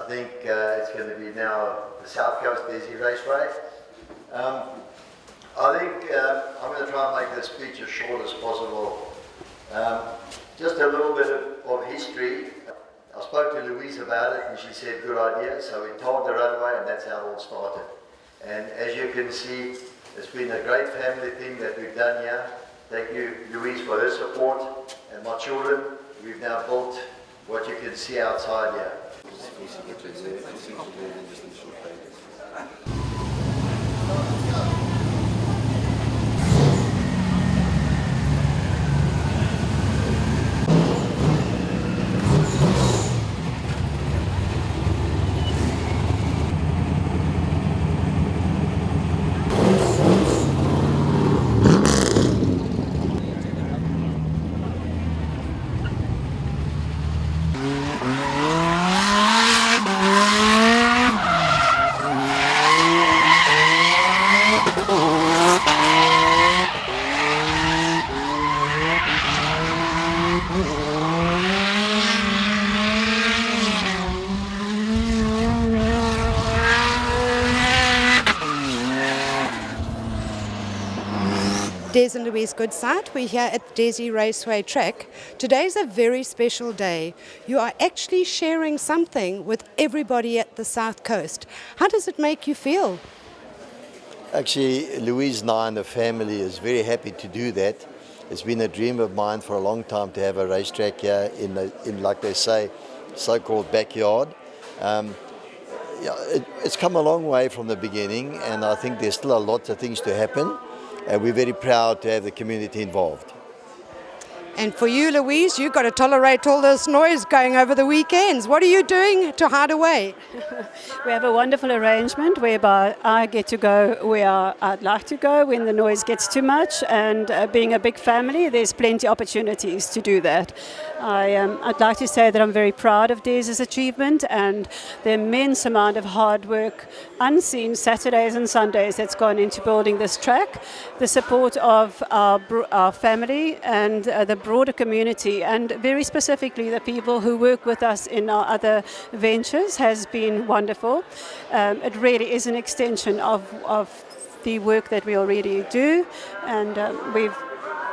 think it's going to be now the South Coast Dezzi Raceway. I think I'm going to try and make this speech as short as possible. Just a little bit of history. I spoke to Louise about it and she said, good idea. So we told the runway and that's how it all started. And as you can see, it's been a great family thing that we've done here. Thank you, Louise, for her support. And my children, we've now built what you can see outside here. Des and Louise Goodside, we're here at the Dezzi Raceway track. Today's a very special day. You are actually sharing something with everybody at the South Coast. How does it make you feel? Actually, Louise and I and the family is very happy to do that. It's been a dream of mine for a long time to have a racetrack here in like they say, so-called backyard. It's come a long way from the beginning, and I think there's still a lot of things to happen. And we're very proud to have the community involved. And for you, Louise, you've got to tolerate all this noise going over the weekends. What are you doing to hide away? We have a wonderful arrangement whereby I get to go where I'd like to go when the noise gets too much, and being a big family, there's plenty of opportunities to do that. I'd like to say that I'm very proud of Dez's achievement and the immense amount of hard work, unseen Saturdays and Sundays that's gone into building this track, the support of our family and the broader community, and very specifically the people who work with us in our other ventures has been wonderful. It really is an extension of the work that we already do, and we're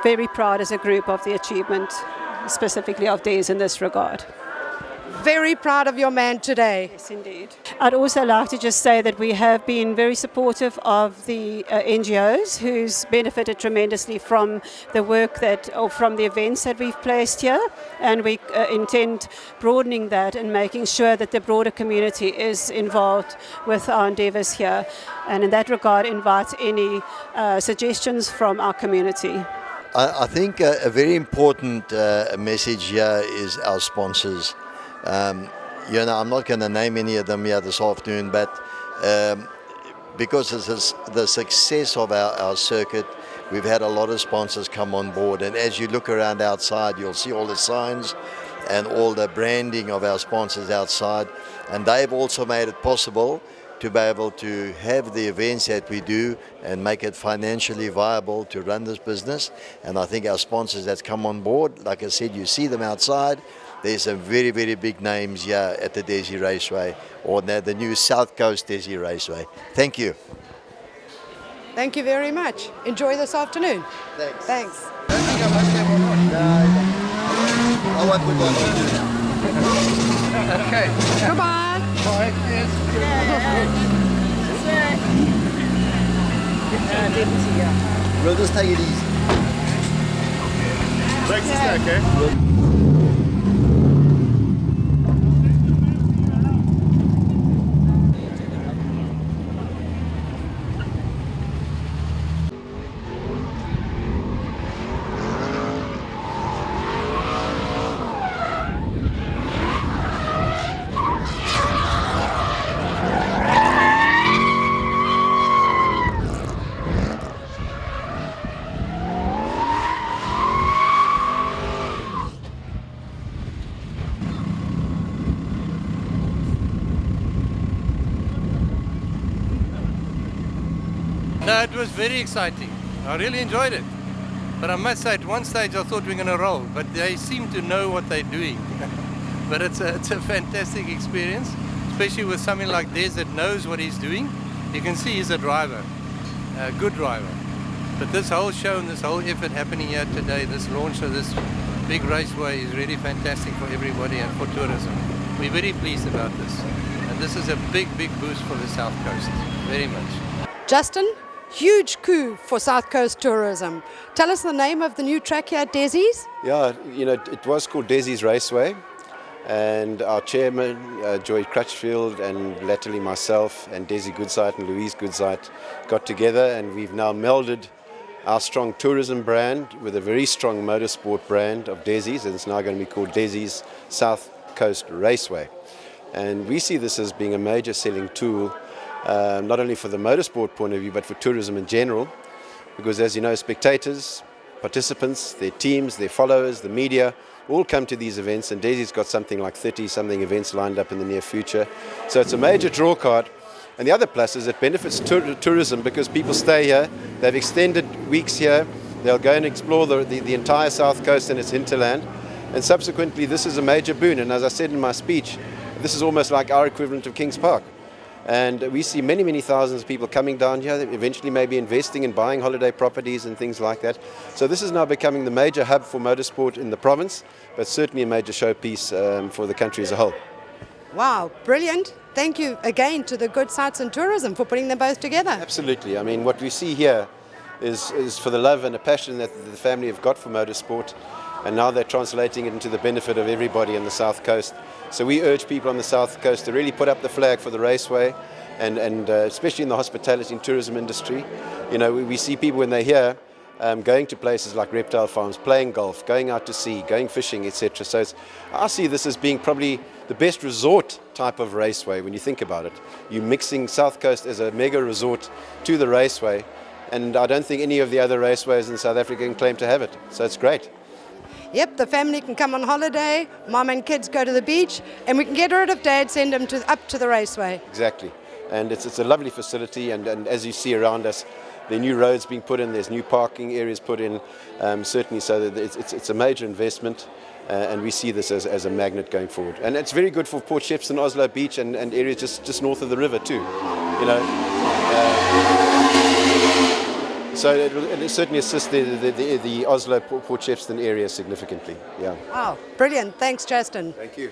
very proud as a group of the achievement, specifically of Des in this regard. Very proud of your man today. Yes, indeed. I'd also like to just say that we have been very supportive of the NGOs who's benefited tremendously from the work or from the events that we've placed here, and we intend broadening that and making sure that the broader community is involved with our endeavours here, and in that regard invite any suggestions from our community. I think a very important message here is our sponsors. I'm not going to name any of them here this afternoon, but because of the success of our circuit, we've had a lot of sponsors come on board. And as you look around outside, you'll see all the signs and all the branding of our sponsors outside. And they've also made it possible to be able to have the events that we do and make it financially viable to run this business. And I think our sponsors that's come on board, like I said, you see them outside. There's some very, very big names here at the Dezzi Raceway, or now the new South Coast Dezzi Raceway. Thank you. Thank you very much. Enjoy this afternoon. Thanks. Thanks. Okay. Goodbye. Bye. Yes. We'll just take it easy. Brakes is okay? No, it was very exciting. I really enjoyed it. But I must say, at one stage I thought we were going to roll, but they seem to know what they're doing. But it's a fantastic experience. It's especially with something like Dez that knows what he's doing. You can see he's a driver, a good driver. But this whole show and this whole effort happening here today, this launch of this big raceway is really fantastic for everybody and for tourism. We're very pleased about this. And this is a big, big boost for the South Coast, very much. Justin, huge coup for South Coast tourism. Tell us the name of the new track here at Dezzi's. Yeah, you know, it was called Dezzi's Raceway, and our chairman, Joy Crutchfield, and latterly myself and Dezzi Goodsight and Louise Goodsight got together, and we've now melded our strong tourism brand with a very strong motorsport brand of Dezzi's, and it's now going to be called Dezzi's South Coast Raceway. And we see this as being a major selling tool, not only for the motorsport point of view, but for tourism in general, because as you know, spectators, participants, their teams, their followers, the media, all come to these events, and Dezzi's got something like 30-something events lined up in the near future. So it's a major draw card. And the other plus is it benefits tourism because people stay here, they've extended weeks here, they'll go and explore the entire South Coast and its hinterland, and subsequently this is a major boon. And as I said in my speech, this is almost like our equivalent of Kings Park. And we see many, many thousands of people coming down here, eventually maybe investing and buying holiday properties and things like that. So this is now becoming the major hub for motorsport in the province, but certainly a major showpiece for the country as a whole. Wow, brilliant. Thank you again to the Good Sights and Tourism for putting them both together. Absolutely. I mean, what we see here is for the love and the passion that the family have got for motorsport, and now they're translating it into the benefit of everybody on the South Coast. So we urge people on the South Coast to really put up the flag for the raceway, and especially in the hospitality and tourism industry. You know, we see people when they're here going to places like reptile farms, playing golf, going out to sea, going fishing, etc. So I see this as being probably the best resort type of raceway when you think about it. You're mixing South Coast as a mega resort to the raceway, and I don't think any of the other raceways in South Africa can claim to have it. So it's great. Yep, the family can come on holiday, mom and kids go to the beach, and we can get rid of dad, send them up to the raceway. Exactly. And it's a lovely facility, and as you see around us, there are new roads being put in, there's new parking areas put in, certainly, so that it's a major investment, and we see this as a magnet going forward. And it's very good for Port Shepstone, Oslo Beach, and areas just north of the river too, you know. So it'll certainly assist the Oslo Port Shepstone area significantly. Yeah. Wow, brilliant. Thanks, Justin. Thank you.